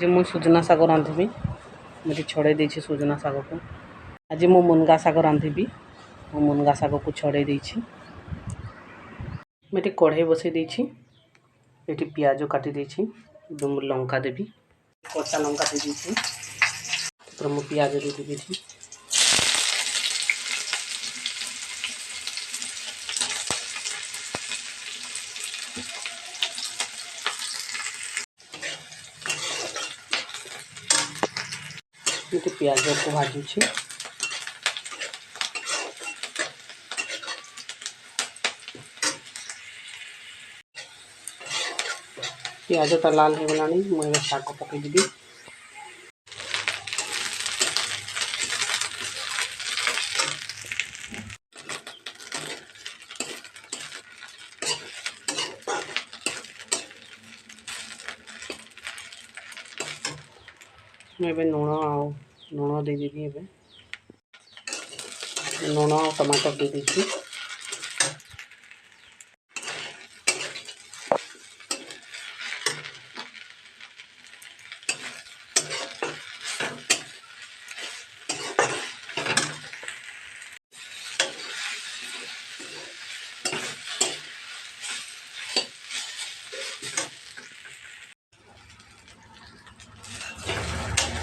आज मु सुजना शाग रांधि मुझे छड़े देछि सुजना शाग को। आज मु मुनगा शाग रांधि मु मुनगा शाग को छड़े देछि। मैं कढ़ाई बसई देछि। ये पियाज काटी देछि। लंका देवी कच्चा लंका दे देछि। तो मु पियाज दे देछि। ये पियाज को भाजुछि। पियाज तो लाल हो गलानी मुझे शाग पकईदेवी। मुझे लुण देदेवी। लुण और टमाटर दे देछि।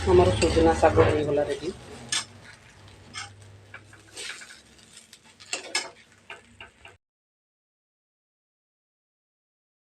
हमार सुजना शाग हो गला रेडी।